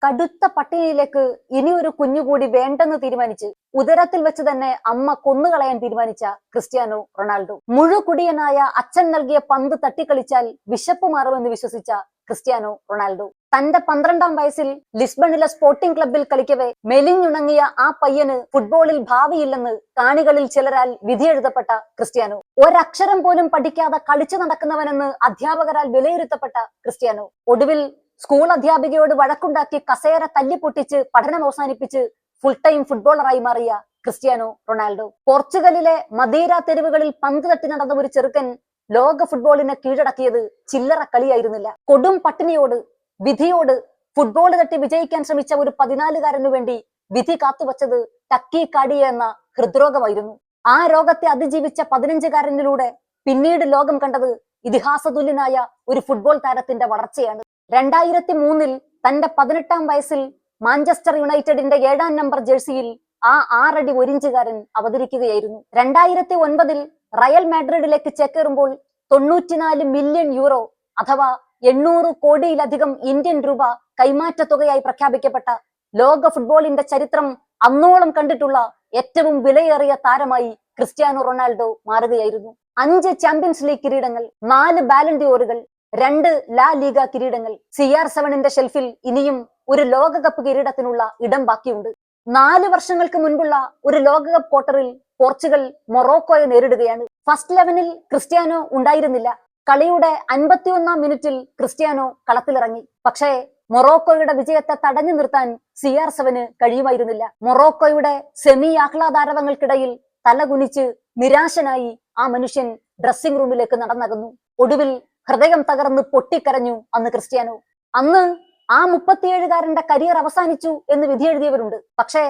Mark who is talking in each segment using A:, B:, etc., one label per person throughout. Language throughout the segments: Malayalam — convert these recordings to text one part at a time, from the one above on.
A: കടുത്ത പട്ടിണിയിലേക്ക് ഇനിയൊരു കുഞ്ഞുകൂടി വേണ്ടെന്ന് തീരുമാനിച്ച് ഉദരത്തിൽ വെച്ച് തന്നെ അമ്മ കൊന്നുകളയാൻ തീരുമാനിച്ച ക്രിസ്ത്യാനോ റൊണാൾഡോ. മുഴുകുടിയനായ അച്ഛൻ നൽകിയ പന്ത് തട്ടിക്കളിച്ചാൽ വിശപ്പ് മാറുമെന്ന് വിശ്വസിച്ച ക്രിസ്ത്യാനോ റൊണാൾഡോ തന്റെ 12-ാം വയസ്സിൽ ലിസ്ബണിലെ സ്പോർട്ടിംഗ് ക്ലബ്ബിൽ കളിക്കവേ മെലിഞ്ഞുണങ്ങിയ ആ പയ്യന് ഫുട്ബോളിൽ ഭാവിയില്ലെന്ന് കാണികളിൽ ചിലരാൽ വിധിയെഴുതപ്പെട്ട ക്രിസ്ത്യാനോ, ഒരക്ഷരം പോലും പഠിക്കാതെ കളിച്ചു നടക്കുന്നവനെന്ന് അധ്യാപകരാൽ വിലയിരുത്തപ്പെട്ട ക്രിസ്ത്യാനോ ഒടുവിൽ സ്കൂൾ അധ്യാപികയോട് വഴക്കുണ്ടാക്കി കസേര തല്ലിപ്പൊട്ടിച്ച് പഠനം അവസാനിപ്പിച്ച് ഫുൾ ടൈം ഫുട്ബോളറായി മാറിയ ക്രിസ്ത്യാനോ റൊണാൾഡോ. പോർച്ചുഗലിലെ മദീര തെരുവുകളിൽ പന്ത് തട്ടി നടന്ന ഒരു ചെറുക്കൻ ലോക ഫുട്ബോളിനെ കീഴടക്കിയത് ചില്ലറ കളിയായിരുന്നില്ല. കൊടും പട്ടിണിയോട്, വിധിയോട് ഫുട്ബോൾ തട്ടി വിജയിക്കാൻ ശ്രമിച്ച ഒരു 14-കാരനു വേണ്ടി വിധി കാത്തുവച്ചത് ടക്കി കാഡിയ എന്ന ഹൃദ്രോഗമായിരുന്നു. ആ രോഗത്തെ അതിജീവിച്ച 15-കാരനിലൂടെ പിന്നീട് ലോകം കണ്ടത് ഇതിഹാസതുല്യനായ ഒരു ഫുട്ബോൾ താരത്തിന്റെ വളർച്ചയാണ്. 2003-ൽ തന്റെ 18-ാം വയസ്സിൽ മാഞ്ചസ്റ്റർ യുണൈറ്റഡിന്റെ 7-ാം നമ്പർ ജേഴ്സിയിൽ ആ 6 അടി 1 ഇഞ്ചുകാരൻ അവതരിക്കുകയായിരുന്നു. 2009-ൽ റയൽ മാഡ്രിഡിലേക്ക് ചേക്കേറുമ്പോൾ 94 മില്യൺ യൂറോ അഥവാ 800 കോടിയിലധികം ഇന്ത്യൻ രൂപ കൈമാറ്റ തുകയായി പ്രഖ്യാപിക്കപ്പെട്ട ലോക ഫുട്ബോളിന്റെ ചരിത്രം അന്നോളം കണ്ടിട്ടുള്ള ഏറ്റവും വിലയേറിയ താരമായി ക്രിസ്ത്യാനോ റൊണാൾഡോ മാറുകയായിരുന്നു. 5 ചാമ്പ്യൻസ് ലീഗ് കിരീടങ്ങൾ, 4 ബാലൻഡിയോറുകൾ, 2 ലാ ലീഗ കിരീടങ്ങൾ. CR7ന്റെ ഷെൽഫിൽ ഇനിയും ഒരു ലോകകപ്പ് കിരീടത്തിനുള്ള ഇടം ബാക്കിയുണ്ട്. 4 വർഷങ്ങൾക്ക് മുൻപുള്ള ഒരു ലോകകപ്പ് ക്വാർട്ടറിൽ പോർച്ചുഗൽ മൊറോക്കോയെ നേരിടുകയാണ്. ഫസ്റ്റ് 11-ൽ ക്രിസ്ത്യാനോ ഉണ്ടായിരുന്നില്ല. കളിയുടെ 51-ാം മിനിറ്റിൽ ക്രിസ്ത്യാനോ കളത്തിലിറങ്ങി. പക്ഷേ മൊറോക്കോയുടെ വിജയത്തെ തടഞ്ഞു നിർത്താൻ CR7ന് കഴിയുമായിരുന്നില്ല. മൊറോക്കോയുടെ സെമി ആഹ്ലാദാരവങ്ങൾക്കിടയിൽ തലകുനിച്ച് നിരാശനായി ആ മനുഷ്യൻ ഡ്രസ്സിംഗ് റൂമിലേക്ക് നടന്നകന്നു. ഒടുവിൽ ഹൃദയം തകർന്ന് പൊട്ടിക്കരഞ്ഞു അന്ന് ക്രിസ്ത്യാനോ. അന്ന് ആ 37-കാരന്റെ കരിയർ അവസാനിച്ചു എന്ന് വിധിയെഴുതിയവരുണ്ട്. പക്ഷേ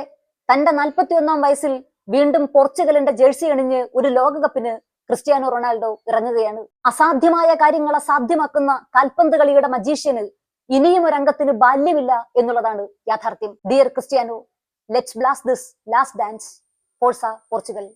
A: തന്റെ 41-ാം വയസ്സിൽ വീണ്ടും പോർച്ചുഗലിന്റെ ജേഴ്സി അണിഞ്ഞ് ഒരു ലോകകപ്പിന് ക്രിസ്ത്യാനോ റൊണാൾഡോ ഇറങ്ങുകയാണ്. അസാധ്യമായ കാര്യങ്ങൾ അസാധ്യമാക്കുന്ന കാൽപന്ത് കളിയുടെ മജീഷ്യന് ഇനിയും ഒരു അംഗത്തിന് ബാല്യമില്ല എന്നുള്ളതാണ് യാഥാർത്ഥ്യം. Dear Cristiano, let's blast this last dance. Forca Portugal.